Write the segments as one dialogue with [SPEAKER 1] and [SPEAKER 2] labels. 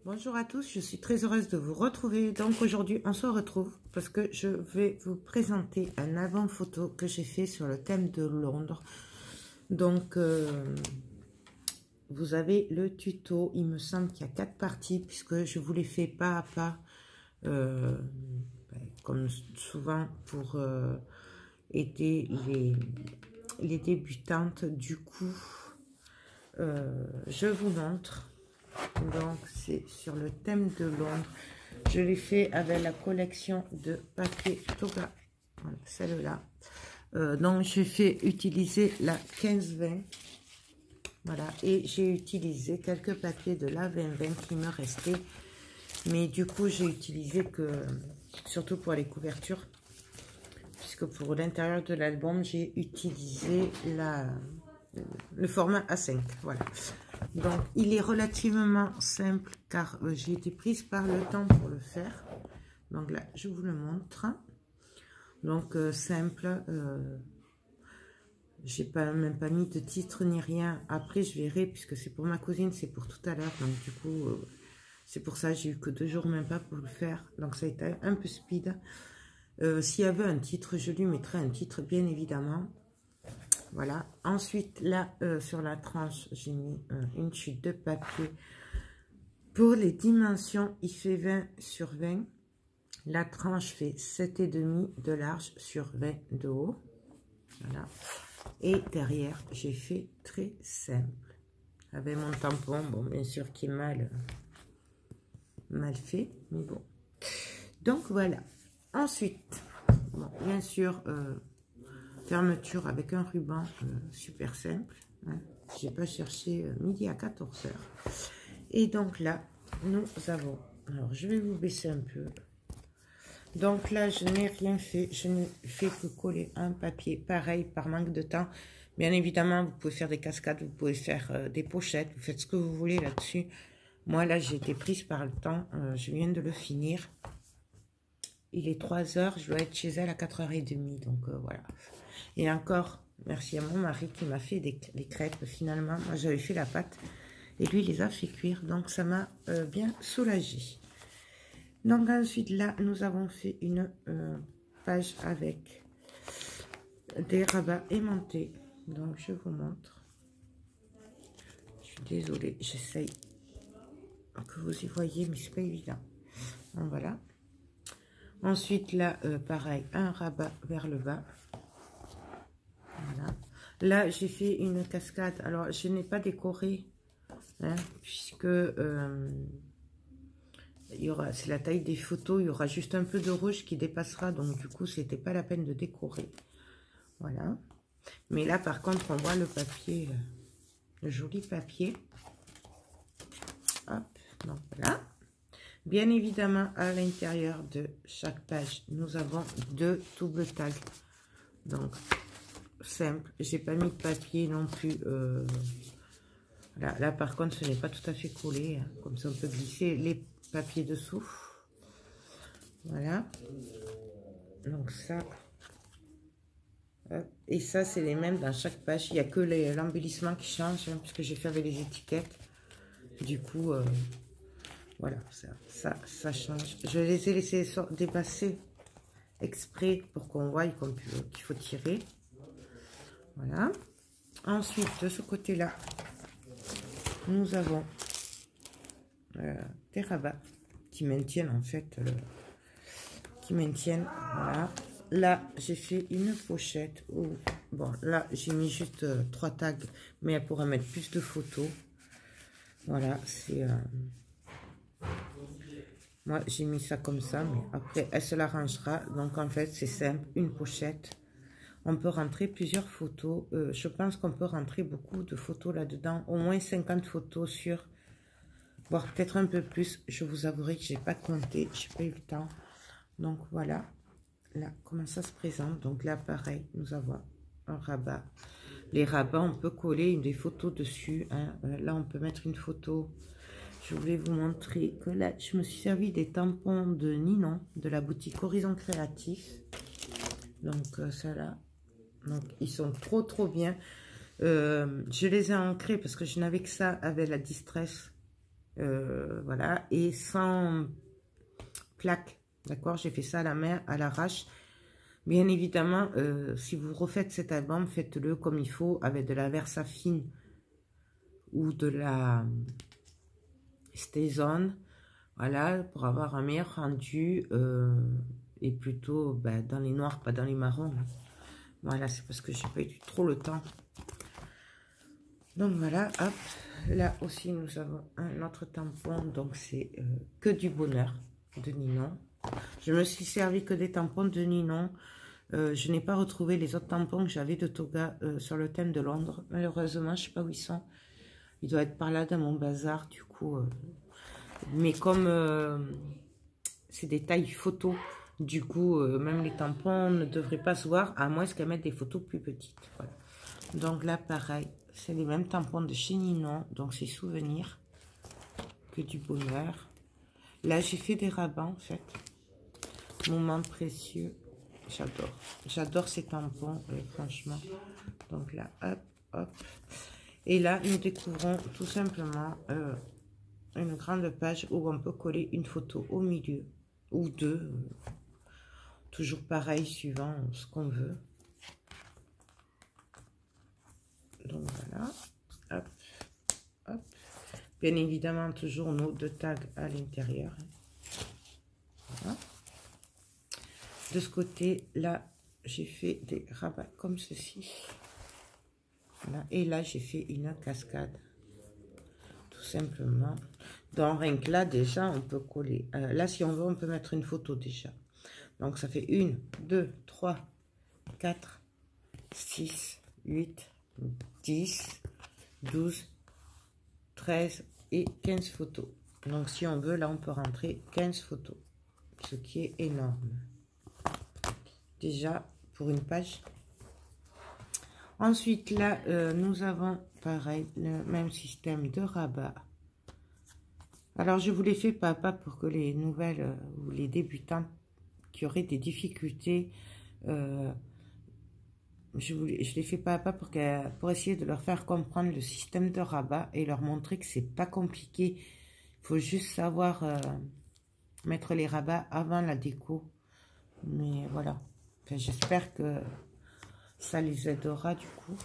[SPEAKER 1] Bonjour à tous, je suis très heureuse de vous retrouver. Donc aujourd'hui on se retrouve parce que je vais vous présenter un avant-photo que j'ai fait sur le thème de Londres. Donc vous avez le tuto, il me semble qu'il y a 4 parties puisque je vous les fais pas à pas, comme souvent pour aider les débutantes. Du coup je vous montre. Donc c'est sur le thème de Londres. Je l'ai fait avec la collection de papier Toga, voilà, celle-là. Donc j'ai fait utiliser la 15-20, voilà, et j'ai utilisé quelques papiers de la 20-20 qui me restaient, mais du coup j'ai utilisé que surtout pour les couvertures, puisque pour l'intérieur de l'album j'ai utilisé le format A5, voilà. Donc il est relativement simple car j'ai été prise par le temps pour le faire. Donc là je vous le montre. Donc simple, j'ai même pas mis de titre ni rien. Après je verrai puisque c'est pour ma cousine, c'est pour tout à l'heure. Donc du coup c'est pour ça j'ai eu que 2 jours même pas pour le faire. Donc ça a été un peu speed. S'il y avait un titre, je lui mettrais un titre bien évidemment. Voilà, ensuite là sur la tranche j'ai mis une chute de papier. Pour les dimensions il fait 20 sur 20, la tranche fait 7,5 de large sur 20 de haut, voilà. Et derrière j'ai fait très simple avec mon tampon, bon bien sûr qui est mal fait, mais bon. Donc voilà, ensuite bon, bien sûr fermeture avec un ruban super simple, hein. J'ai pas cherché midi à 14 h. Et donc là nous avons, alors je vais vous baisser un peu. Donc là je n'ai rien fait, je ne fais que coller un papier, pareil par manque de temps. Bien évidemment vous pouvez faire des cascades, vous pouvez faire des pochettes, vous faites ce que vous voulez là-dessus. Moi là j'ai été prise par le temps, je viens de le finir. Il est 3 h, je dois être chez elle à 4h30, donc voilà. Et encore, merci à mon mari qui m'a fait les crêpes finalement. Moi, j'avais fait la pâte et lui, il les a fait cuire. Donc, ça m'a bien soulagée. Donc, ensuite, là, nous avons fait une page avec des rabats aimantés. Donc, je vous montre. Je suis désolée, j'essaye que vous y voyez, mais c'est pas évident. Donc, voilà. Ensuite, là, pareil, un rabat vers le bas. Voilà. Là, j'ai fait une cascade. Alors, je n'ai pas décoré, hein, puisque c'est la taille des photos. Il y aura juste un peu de rouge qui dépassera. Donc, du coup, c'était pas la peine de décorer. Voilà. Mais là, par contre, on voit le papier, le joli papier. Hop. Donc, voilà. Bien évidemment, à l'intérieur de chaque page, nous avons 2 doubles tags. Donc, simple, j'ai pas mis de papier non plus. Là par contre ce n'est pas tout à fait collé, hein. Comme ça on peut glisser les papiers dessous. Voilà, donc ça et ça c'est les mêmes dans chaque page. Il n'y a que l'embellissement qui change, hein, puisque j'ai fait avec les étiquettes. Du coup voilà, ça change. Je les ai laissés dépasser exprès pour qu'on voie qu'il faut tirer. Voilà. Ensuite, de ce côté-là, nous avons des rabats qui maintiennent en fait, voilà. Là, j'ai fait une pochette où, bon, là, j'ai mis juste 3 tags, mais elle pourra mettre plus de photos. Voilà, c'est... moi, j'ai mis ça comme ça, mais après, elle se l'arrangera. Donc, en fait, c'est simple, une pochette. on peut rentrer plusieurs photos. Je pense qu'on peut rentrer beaucoup de photos là-dedans. Au moins 50 photos sur, voire peut-être un peu plus. Je vous avouerai que j'ai pas compté, j'ai pas eu le temps. Donc voilà, là, comment ça se présente. Donc là, pareil, nous avons un rabat. Les rabats, on peut coller des photos dessus. Hein. Là, on peut mettre une photo. Je voulais vous montrer que là, je me suis servi des tampons de Ninon, de la boutique Horizon Créatif. Donc, ça là. Donc, ils sont trop bien. Je les ai ancrés parce que je n'avais que ça avec la Distress. Voilà. Et sans plaque. D'accord? J'ai fait ça à la main, à l'arrache. Bien évidemment, si vous refaites cet album, faites-le comme il faut, avec de la Versafine ou de la Stazone. Voilà, pour avoir un meilleur rendu et plutôt dans les noirs, pas dans les marrons. Voilà, c'est parce que j'ai pas eu trop le temps. Donc voilà, hop. Là aussi, nous avons un autre tampon. Donc c'est que du bonheur de Ninon. Je me suis servi que des tampons de Ninon. Je n'ai pas retrouvé les autres tampons que j'avais de Toga sur le thème de Londres. Malheureusement, je ne sais pas où ils sont. Ils doivent être par là dans mon bazar, du coup. Mais comme c'est des tailles photos, du coup, même les tampons ne devraient pas se voir, à moins qu'elles mettent des photos plus petites. Voilà. Donc là, pareil, c'est les mêmes tampons de chez Ninon. Donc c'est souvenirs, que du bonheur. Là, j'ai fait des rabats, en fait. Moment précieux. J'adore. J'adore ces tampons, franchement. Donc là, hop, hop. Et là, nous découvrons tout simplement une grande page où on peut coller une photo au milieu. Ou deux. Toujours pareil, suivant ce qu'on veut. Donc voilà. Hop, hop. Bien évidemment, toujours nos deux tags à l'intérieur. Voilà. De ce côté, là, j'ai fait des rabats comme ceci. Voilà. Et là, j'ai fait une cascade. Tout simplement. Donc, rien que là, déjà, on peut coller. Là, si on veut, on peut mettre une photo déjà. Donc, ça fait 1, 2, 3, 4, 6, 8, 10, 12, 13 et 15 photos. Donc, si on veut, là, on peut rentrer 15 photos. Ce qui est énorme. Déjà, pour une page. Ensuite, là, nous avons, pareil, le même système de rabat. Alors, je vous l'ai fait pas à pas pour que les nouvelles ou les débutants qui auraient des difficultés, je l'ai fait pas à pas pour essayer de leur faire comprendre le système de rabat et leur montrer que c'est pas compliqué. Il faut juste savoir mettre les rabats avant la déco. Mais voilà. Enfin, j'espère que ça les aidera du coup.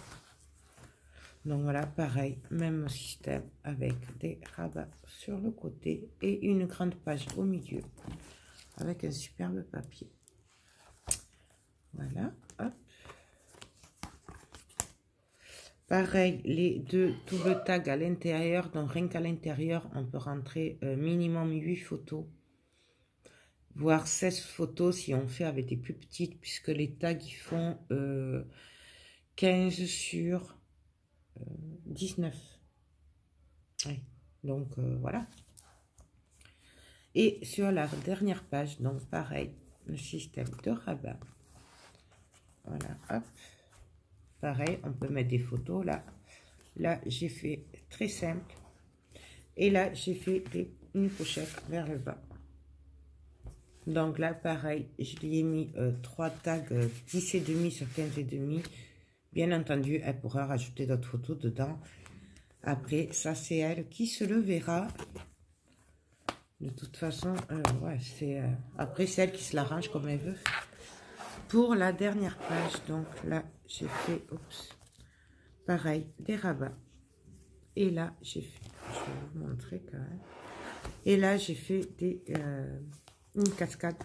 [SPEAKER 1] Donc voilà, pareil, même système avec des rabats sur le côté et une grande page au milieu avec un superbe papier. Voilà, hop. Pareil, les deux double tags à l'intérieur. Donc rien qu'à l'intérieur, on peut rentrer minimum 8 photos. Voire 16 photos si on fait avec des plus petites, puisque les tags ils font 15 sur 19. Ouais. Donc voilà. Et sur la dernière page, donc pareil, le système de rabat. Voilà, hop. Pareil, on peut mettre des photos là. Là, j'ai fait très simple. Et là, j'ai fait une pochette vers le bas. Donc là, pareil, je lui ai mis 3 tags 10,5 sur 15,5. Bien entendu, elle pourra rajouter d'autres photos dedans. Après, ça, c'est elle qui se le verra. De toute façon, ouais, après, c'est elle qui se l'arrange comme elle veut. Pour la dernière page, donc là, j'ai fait, oups, pareil, des rabats. Et là, j'ai fait, je vais vous montrer quand même. Et là, j'ai fait une cascade.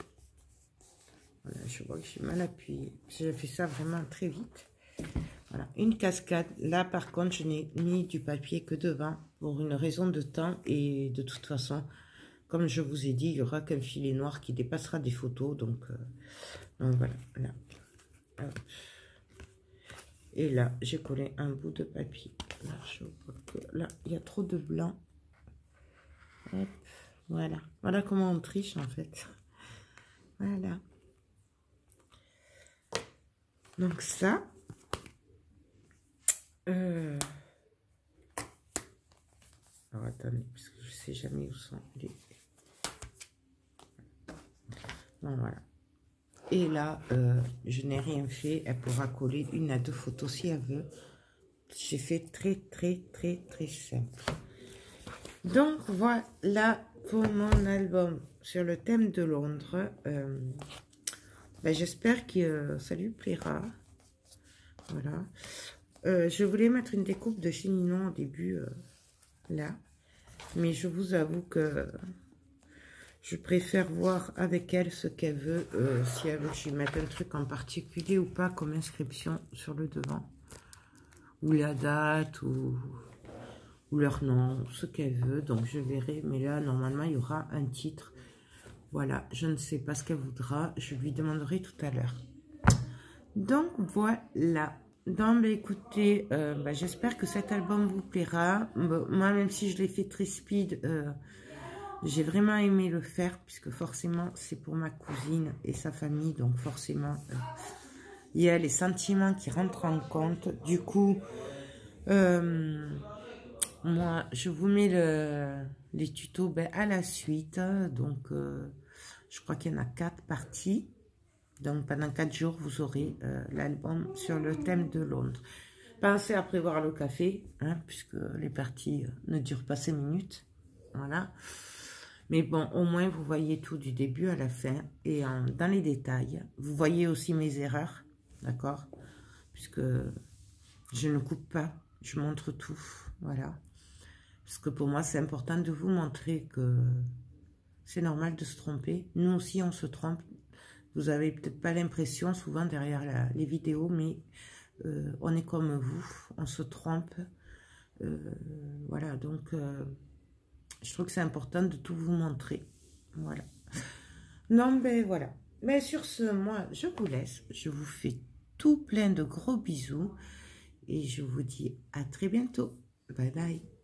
[SPEAKER 1] Voilà, je vois que j'ai mal appuyé. J'ai fait ça vraiment très vite. Voilà, une cascade. Là, par contre, je n'ai mis du papier que devant pour une raison de temps. Et de toute façon, comme je vous ai dit, il y aura qu'un filet noir qui dépassera des photos. Donc voilà. Là. Hop. Et là, j'ai collé un bout de papier. Là, je vois que là, il y a trop de blanc. Hop, voilà. Voilà comment on triche, en fait. Voilà. Donc ça. Alors, attendez, parce que je sais jamais où sont les... Bon, voilà. Et là, je n'ai rien fait. Elle pourra coller 1 à 2 photos si elle veut. J'ai fait très simple. Donc, voilà pour mon album sur le thème de Londres. Ben, j'espère que ça lui plaira. Voilà. Je voulais mettre une découpe de chez Ninon au début, là. Mais je vous avoue que... je préfère voir avec elle ce qu'elle veut, si elle veut que je lui mette un truc en particulier ou pas, comme inscription sur le devant. Ou la date, ou leur nom, ce qu'elle veut. Donc je verrai, mais là, normalement, il y aura un titre. Voilà, je ne sais pas ce qu'elle voudra. Je lui demanderai tout à l'heure. Donc voilà. Donc, bah, écoutez, bah, j'espère que cet album vous plaira. Moi, même si je l'ai fait très speed... j'ai vraiment aimé le faire, puisque forcément, c'est pour ma cousine et sa famille. Donc, forcément, il y a les sentiments qui rentrent en compte. Du coup, moi, je vous mets les tutos à la suite. Donc, je crois qu'il y en a 4 parties. Donc, pendant 4 jours, vous aurez l'album sur le thème de Londres. Pensez à prévoir le café, hein, puisque les parties ne durent pas 5 minutes. Voilà. Mais bon, au moins, vous voyez tout du début à la fin et dans les détails. Vous voyez aussi mes erreurs, d'accord? Puisque je ne coupe pas, je montre tout, voilà. Parce que pour moi, c'est important de vous montrer que c'est normal de se tromper. Nous aussi, on se trompe. Vous avez peut-être pas l'impression souvent derrière les vidéos, mais on est comme vous, on se trompe. Voilà, donc... je trouve que c'est important de tout vous montrer. Voilà. Non, ben voilà. Mais sur ce, moi, je vous laisse. Je vous fais tout plein de gros bisous. Et je vous dis à très bientôt. Bye bye.